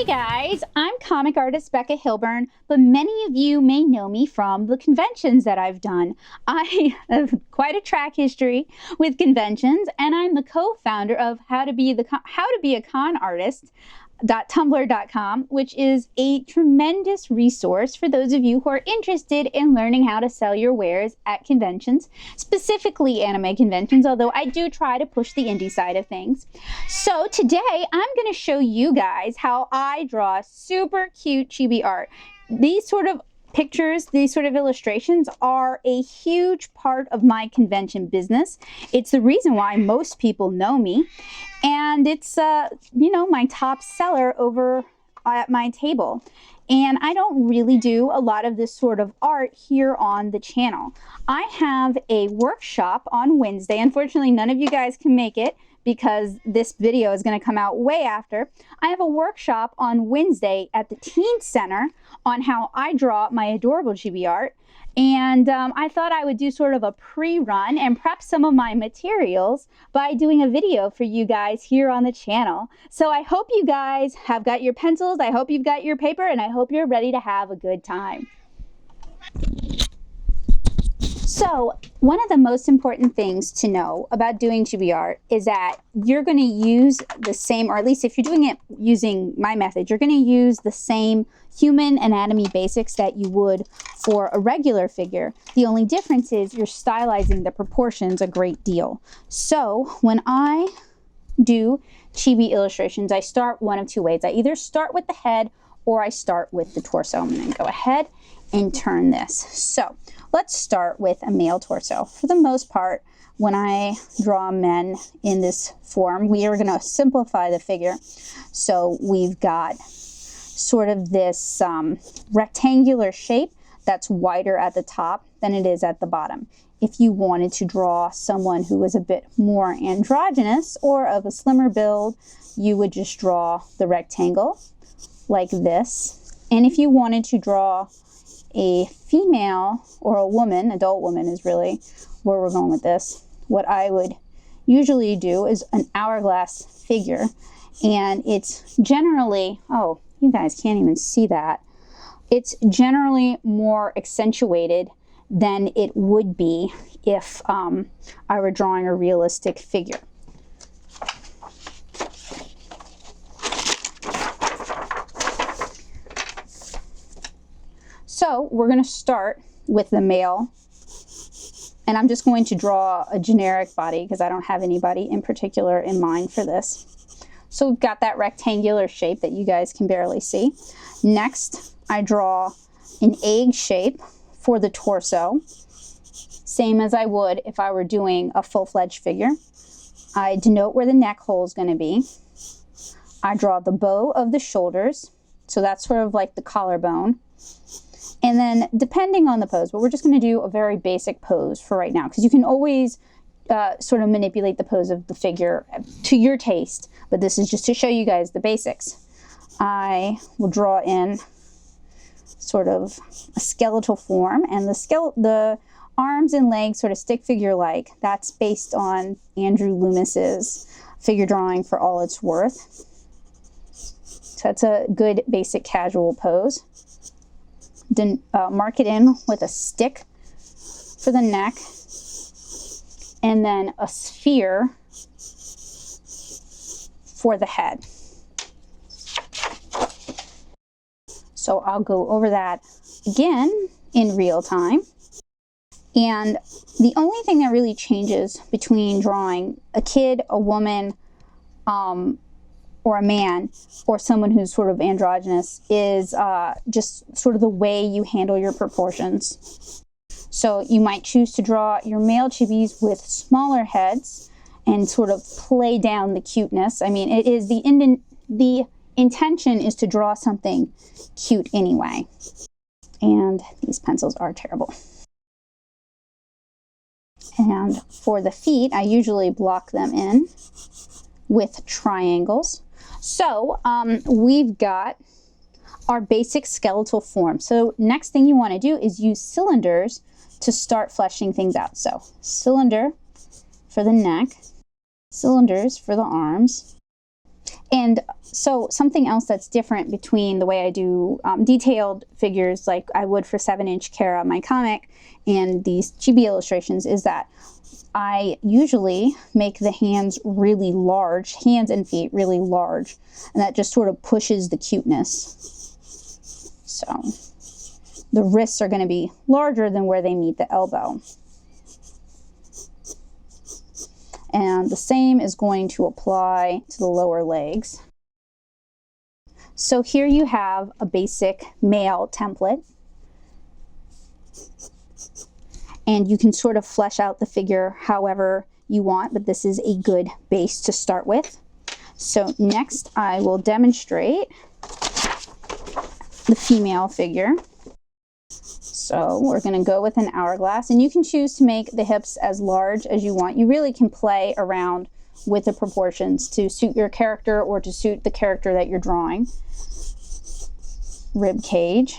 Hey guys, I'm comic artist Becca Hilburn, but many of you may know me from the conventions that I've done. I have quite a track history with conventions, and I'm the co-founder of How to Be a Con Artist .tumblr.com, which is a tremendous resource for those of you who are interested in learning how to sell your wares at conventions, specifically anime conventions, although I do try to push the indie side of things. So today I'm going to show you guys how I draw super cute chibi art. These sort of pictures, these sort of illustrations are a huge part of my convention business. It's the reason why most people know me, and it's my top seller over at my table. And I don't really do a lot of this sort of art here on the channel. I have a workshop on Wednesday. Unfortunately, none of you guys can make it because this video is going to come out way after. I have a workshop on Wednesday at the Teen Center on how I draw my adorable chibi art. And I thought I would do sort of a pre-run and prep some of my materials by doing a video for you guys here on the channel. So I hope you guys have got your pencils, I hope you've got your paper, and I hope you're ready to have a good time. So one of the most important things to know about doing chibi art is that you're going to use the same, or at least if you're doing it using my method, you're going to use the same human anatomy basics that you would for a regular figure. The only difference is you're stylizing the proportions a great deal. So when I do chibi illustrations, I start one of two ways. I either start with the head or I start with the torso. I'm going to go ahead and turn this. So let's start with a male torso. For the most part, when I draw men in this form, we are going to simplify the figure. So we've got sort of this rectangular shape that's wider at the top than it is at the bottom. If you wanted to draw someone who was a bit more androgynous or of a slimmer build, you would just draw the rectangle like this. And if you wanted to draw a female or a woman, adult woman is really where we're going with this, what I would usually do is an hourglass figure. And it's generally, oh, you guys can't even see that. It's generally more accentuated than it would be if I were drawing a realistic figure. So we're going to start with the male, and I'm just going to draw a generic body because I don't have anybody in particular in mind for this. So we've got that rectangular shape that you guys can barely see. Next, I draw an egg shape for the torso, same as I would if I were doing a full-fledged figure. I denote where the neck hole is going to be. I draw the bow of the shoulders, so that's sort of like the collarbone. And then depending on the pose, but we're just going to do a very basic pose for right now, because you can always sort of manipulate the pose of the figure to your taste, but this is just to show you guys the basics. I will draw in sort of a skeletal form, and the arms and legs sort of stick figure-like. That's based on Andrew Loomis's figure drawing for all it's worth. So that's a good basic casual pose. Then mark it in with a stick for the neck, and then a sphere for the head. So I'll go over that again in real time. And the only thing that really changes between drawing a kid, a woman, or a man, or someone who's sort of androgynous is just sort of the way you handle your proportions. So you might choose to draw your male chibis with smaller heads and sort of play down the cuteness. I mean, it is the intention is to draw something cute anyway. And these pencils are terrible. And for the feet, I usually block them in with triangles. So we've got our basic skeletal form. So next thing you want to do is use cylinders to start fleshing things out. So cylinder for the neck, cylinders for the arms, And so something else that's different between the way I do detailed figures like I would for 7-inch Kara, my comic, and these Chibi illustrations is that I usually make the hands really large, hands and feet really large, and that just sort of pushes the cuteness. So the wrists are going to be larger than where they meet the elbow. And the same is going to apply to the lower legs. So here you have a basic male template. And you can sort of flesh out the figure however you want, but this is a good base to start with. So next I will demonstrate the female figure. So we're going to go with an hourglass, and you can choose to make the hips as large as you want. You really can play around with the proportions to suit your character or to suit the character that you're drawing. Rib cage.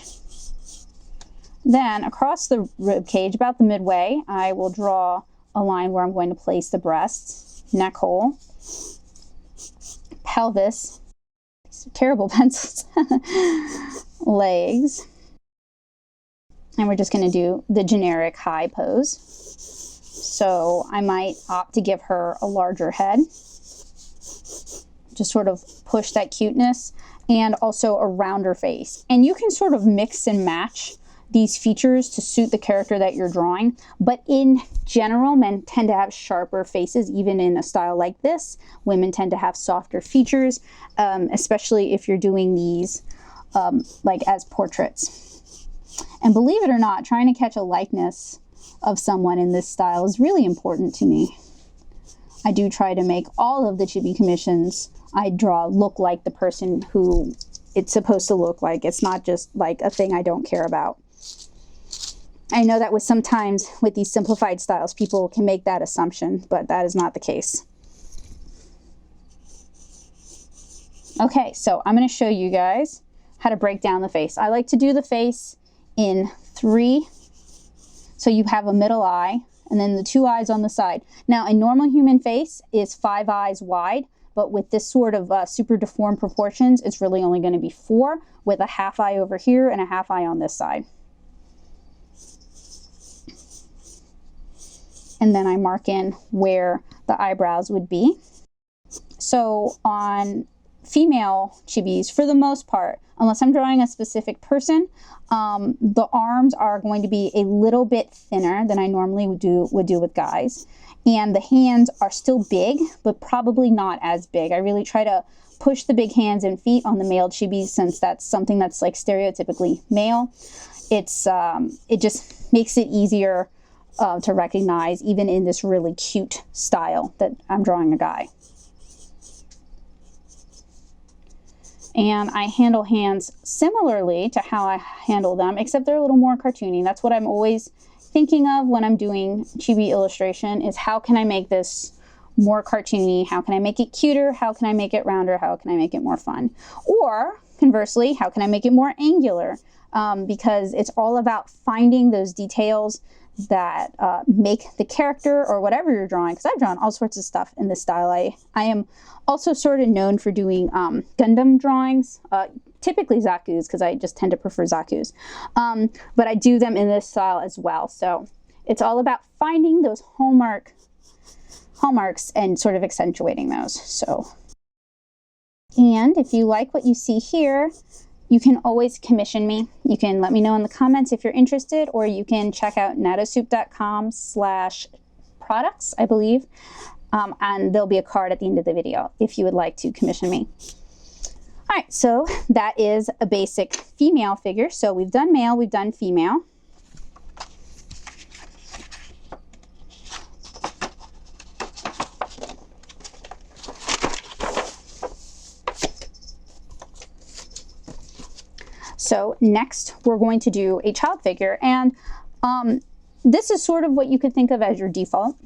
Then across the rib cage, about the midway, I will draw a line where I'm going to place the breasts, neck hole, pelvis, these are terrible pencils, legs, and we're just going to do the generic high pose. So I might opt to give her a larger head, just sort of push that cuteness, and also a rounder face. And you can sort of mix and match these features to suit the character that you're drawing, but in general, men tend to have sharper faces. Even in a style like this, women tend to have softer features, especially if you're doing these like as portraits. And believe it or not, trying to catch a likeness of someone in this style is really important to me. I do try to make all of the Chibi commissions I draw look like the person who it's supposed to look like. It's not just like a thing I don't care about. I know that sometimes with these simplified styles, people can make that assumption, but that is not the case. Okay, so I'm going to show you guys how to break down the face. I like to do the face in 3. So you have a middle eye and then the 2 eyes on the side. Now, a normal human face is 5 eyes wide, but with this sort of super deformed proportions, it's really only going to be 4, with a half eye over here and a half eye on this side. And then I mark in where the eyebrows would be. So on female chibis, for the most part, unless I'm drawing a specific person, the arms are going to be a little bit thinner than I normally would do with guys. And the hands are still big, but probably not as big. I really try to push the big hands and feet on the male chibis, since that's something that's like stereotypically male. It just makes it easier to recognize, even in this really cute style that I'm drawing a guy. And I handle hands similarly to how I handle them, except they're a little more cartoony. That's what I'm always thinking of when I'm doing Chibi illustration, is how can I make this more cartoony? How can I make it cuter? How can I make it rounder? How can I make it more fun? Or conversely, how can I make it more angular? Because it's all about finding those details that make the character or whatever you're drawing, because I've drawn all sorts of stuff in this style. I am also sort of known for doing Gundam drawings, typically Zaku's, because I just tend to prefer Zaku's, but I do them in this style as well. So it's all about finding those hallmarks and sort of accentuating those. So, and if you like what you see here, you can always commission me. You can let me know in the comments if you're interested, or you can check out natosoup.com/products, I believe. And there'll be a card at the end of the video if you would like to commission me. All right, so that is a basic female figure. So we've done male, we've done female. So next, we're going to do a child figure, and this is sort of what you could think of as your default.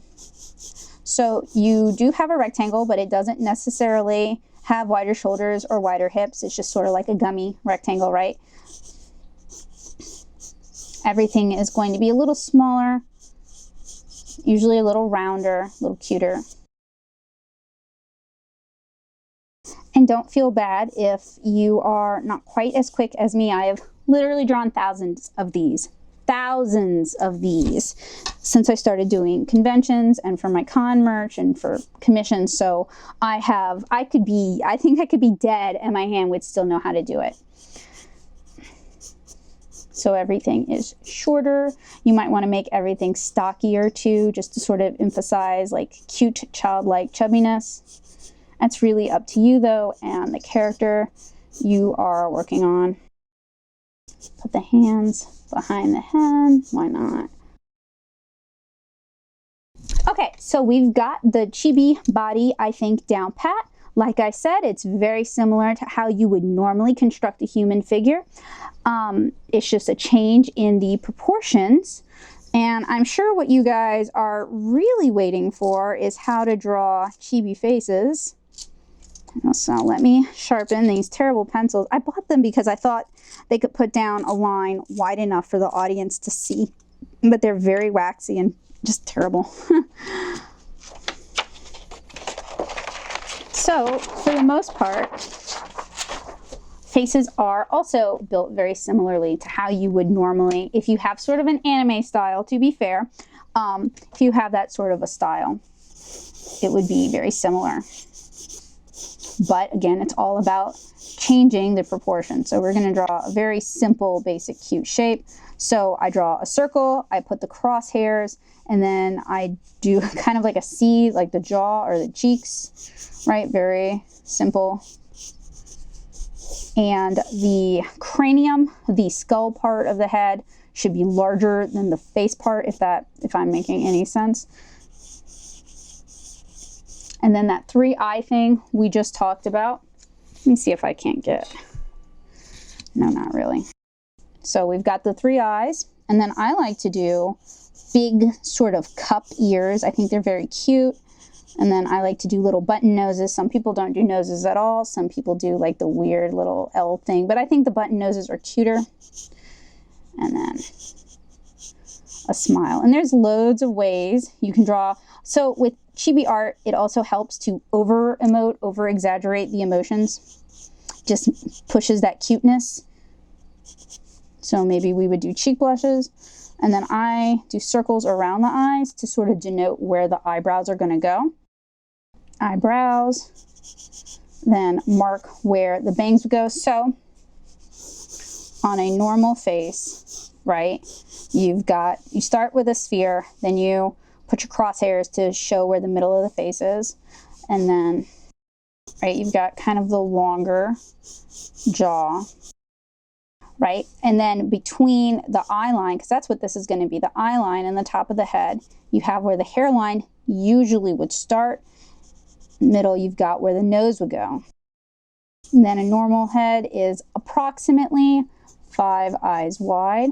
So you do have a rectangle, but it doesn't necessarily have wider shoulders or wider hips. It's just sort of like a gummy rectangle, right? Everything is going to be a little smaller, usually a little rounder, a little cuter. And don't feel bad if you are not quite as quick as me. I have literally drawn thousands of these since I started doing conventions and for my con merch and for commissions. So I think I could be dead and my hand would still know how to do it. So everything is shorter. You might want to make everything stockier too, just to sort of emphasize like cute childlike chubbiness. That's really up to you though, and the character you are working on. Put the hands behind the head, why not? Okay, so we've got the chibi body, I think, down pat. Like I said, it's very similar to how you would normally construct a human figure. It's just a change in the proportions. And I'm sure what you guys are really waiting for is how to draw chibi faces. So let me sharpen these terrible pencils. I bought them because I thought they could put down a line wide enough for the audience to see, but they're very waxy and just terrible. So for the most part, faces are also built very similarly to how you would normally, if you have sort of an anime style, to be fair, if you have that sort of a style, it would be very similar. But again, it's all about changing the proportion. So we're going to draw a very simple, basic, cute shape. So I draw a circle, I put the crosshairs, and then I do kind of like a C, like the jaw or the cheeks, right? Very simple. And the cranium, the skull part of the head, should be larger than the face part, if I'm making any sense. And then that 3-eye thing we just talked about. Let me see if I can't get, no, not really. So we've got the 3 eyes, and then I like to do big sort of cup ears. I think they're very cute. And then I like to do little button noses. Some people don't do noses at all. Some people do like the weird little L thing, but I think the button noses are cuter. And then a smile. And there's loads of ways you can draw. So with chibi art, it also helps to over-emote, over-exaggerate the emotions. Just pushes that cuteness. So maybe we would do cheek blushes. And then I do circles around the eyes to sort of denote where the eyebrows are going to go. Eyebrows. Then mark where the bangs would go. So on a normal face, right, you start with a sphere, then you put your crosshairs to show where the middle of the face is. And then, right, you've got kind of the longer jaw, right? And then between the eye line, because that's what this is going to be, the eye line and the top of the head, you have where the hairline usually would start. Middle, you've got where the nose would go. And then a normal head is approximately 5 eyes wide.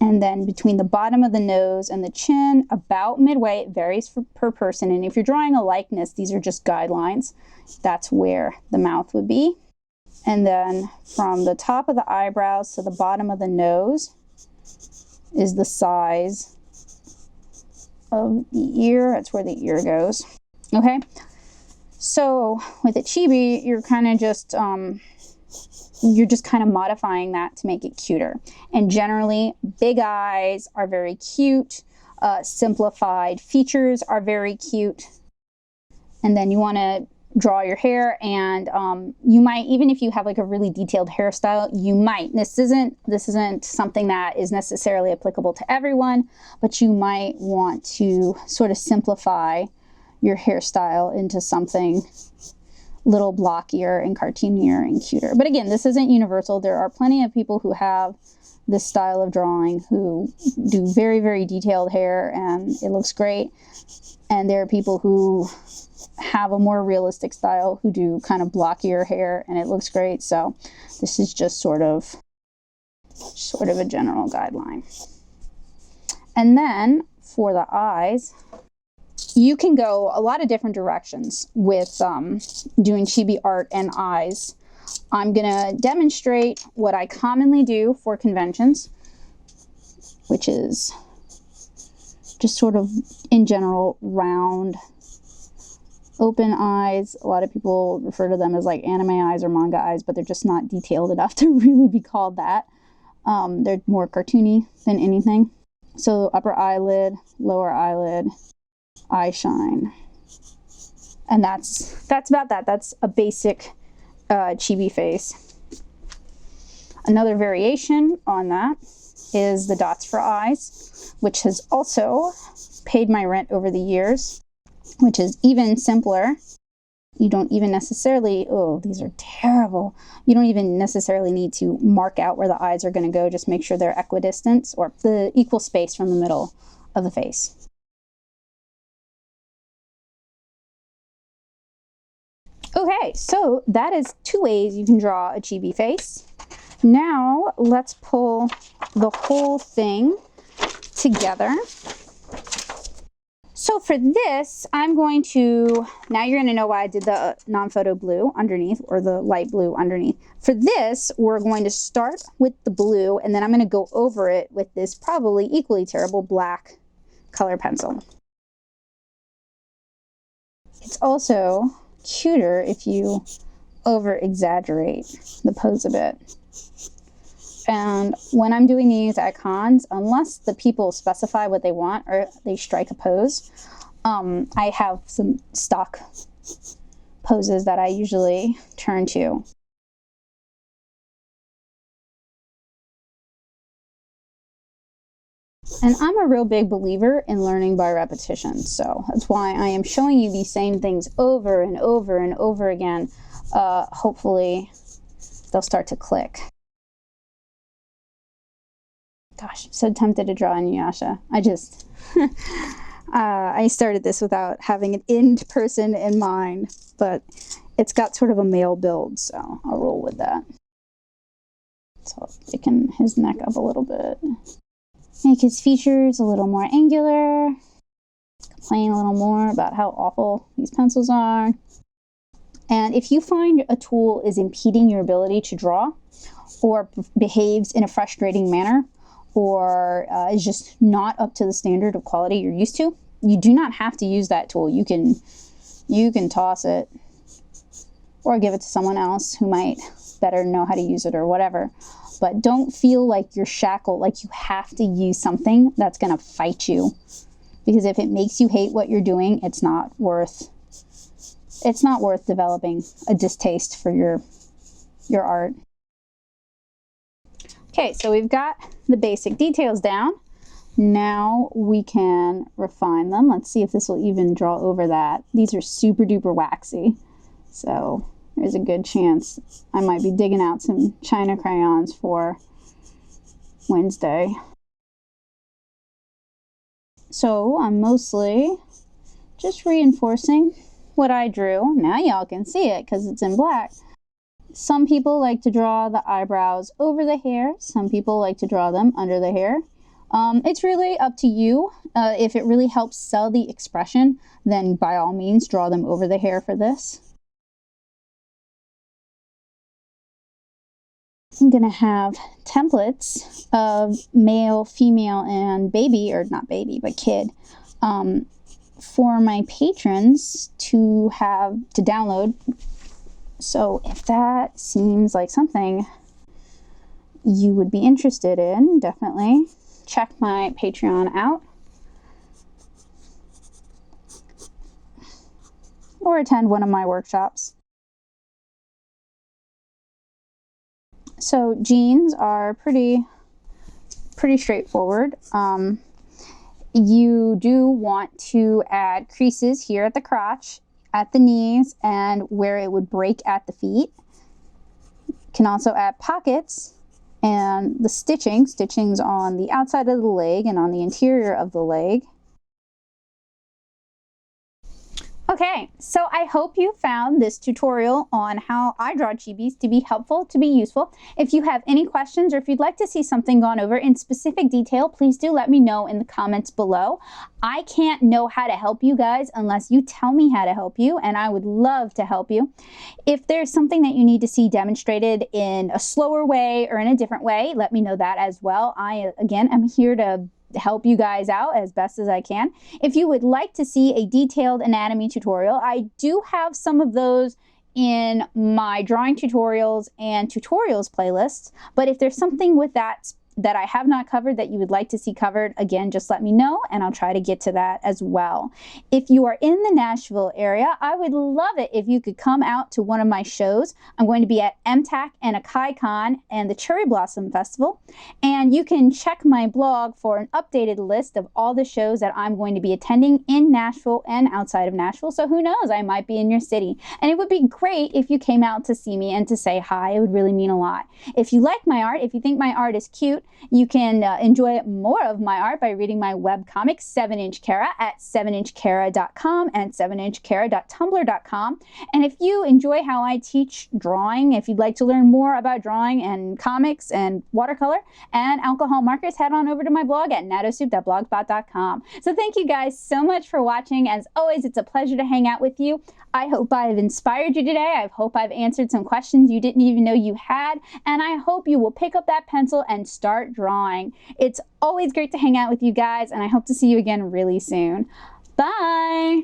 And then between the bottom of the nose and the chin, about midway, it varies per person. And if you're drawing a likeness, these are just guidelines. That's where the mouth would be. And then from the top of the eyebrows to the bottom of the nose is the size of the ear. That's where the ear goes. Okay. So with a chibi, you're kind of just, modifying that to make it cuter. And generally, big eyes are very cute. Simplified features are very cute. And then you want to draw your hair, and you might, even if you have like a really detailed hairstyle, you might, this isn't something that is necessarily applicable to everyone, but you might want to sort of simplify your hairstyle into something little blockier and cartoonier and cuter. But again, this isn't universal. There are plenty of people who have this style of drawing who do very, very detailed hair and it looks great. And there are people who have a more realistic style who do kind of blockier hair and it looks great. So this is just sort of a general guideline. And then for the eyes, you can go a lot of different directions with doing chibi art and eyes. I'm going to demonstrate what I commonly do for conventions, which is just sort of, in general, round open eyes. A lot of people refer to them as like anime eyes or manga eyes, but they're just not detailed enough to really be called that. They're more cartoony than anything. So upper eyelid, lower eyelid, eye shine. And that's about that. That's a basic chibi face. Another variation on that is the dots for eyes, which has also paid my rent over the years, which is even simpler. You don't even necessarily, oh, these are terrible. You don't even necessarily need to mark out where the eyes are going to go. Just make sure they're equidistant or the equal space from the middle of the face. Okay, so that is 2 ways you can draw a chibi face. Now let's pull the whole thing together. So for this, I'm going to, now you're going to know why I did the non-photo blue underneath, or the light blue underneath. For this, we're going to start with the blue, and then I'm going to go over it with this probably equally terrible black color pencil. It's also cuter if you over-exaggerate the pose a bit. And when I'm doing these at cons, unless the people specify what they want or they strike a pose, I have some stock poses that I usually turn to. And I'm a real big believer in learning by repetition, so that's why I am showing you these same things over and over and over again. Hopefully they'll start to click. Gosh, I'm so tempted to draw Inuyasha. I started this without having an end person in mind, but it's got sort of a male build, so I'll roll with that. So thicken his neck up a little bit. Make his features a little more angular. Complain a little more about how awful these pencils are. And if you find a tool is impeding your ability to draw, or behaves in a frustrating manner, or is just not up to the standard of quality you're used to, you do not have to use that tool. You can toss it or give it to someone else who might better know how to use it or whatever. But don't feel like you're shackled, like you have to use something that's going to fight you. Because if it makes you hate what you're doing, it's not worth developing a distaste for your art. Okay, so we've got the basic details down. Now we can refine them. Let's see if this will even draw over that. These are super duper waxy, so there's a good chance I might be digging out some China crayons for Wednesday. So I'm mostly just reinforcing what I drew. Now y'all can see it because it's in black. Some people like to draw the eyebrows over the hair. Some people like to draw them under the hair. It's really up to you. If it really helps sell the expression, then by all means draw them over the hair for this. I'm going to have templates of male, female, and baby, or not baby, but kid, for my patrons to download. So if that seems like something you would be interested in, definitely check my Patreon out or attend one of my workshops. So jeans are pretty straightforward. You do want to add creases here at the crotch, at the knees, and where it would break at the feet. You can also add pockets and the stitchings on the outside of the leg and on the interior of the leg. Okay, so I hope you found this tutorial on how I draw chibis to be helpful, to be useful. If you have any questions or if you'd like to see something gone over in specific detail, please do let me know in the comments below. I can't know how to help you guys unless you tell me how to help you, and I would love to help you. If there's something that you need to see demonstrated in a slower way or in a different way, let me know that as well. I, again, am here to help you guys out as best as I can. If you would like to see a detailed anatomy tutorial, I do have some of those in my drawing tutorials and tutorials playlists, but if there's something with that I have not covered that you would like to see covered, again, just let me know and I'll try to get to that as well. If you are in the Nashville area, I would love it if you could come out to one of my shows. I'm going to be at MTAC and AkaiCon and the Cherry Blossom Festival, and you can check my blog for an updated list of all the shows that I'm going to be attending in Nashville and outside of Nashville, so who knows, I might be in your city. And it would be great if you came out to see me and to say hi. It would really mean a lot. If you like my art, if you think my art is cute, you can enjoy more of my art by reading my webcomic, 7-Inch Kara, at 7inchkara.com and 7inchkara.tumblr.com. And if you enjoy how I teach drawing, if you'd like to learn more about drawing and comics and watercolor and alcohol markers, head on over to my blog at nattosoup.blogspot.com. So thank you guys so much for watching. As always, it's a pleasure to hang out with you. I hope I've inspired you today. I hope I've answered some questions you didn't even know you had. And I hope you will pick up that pencil and start drawing. It's always great to hang out with you guys, and I hope to see you again really soon. Bye!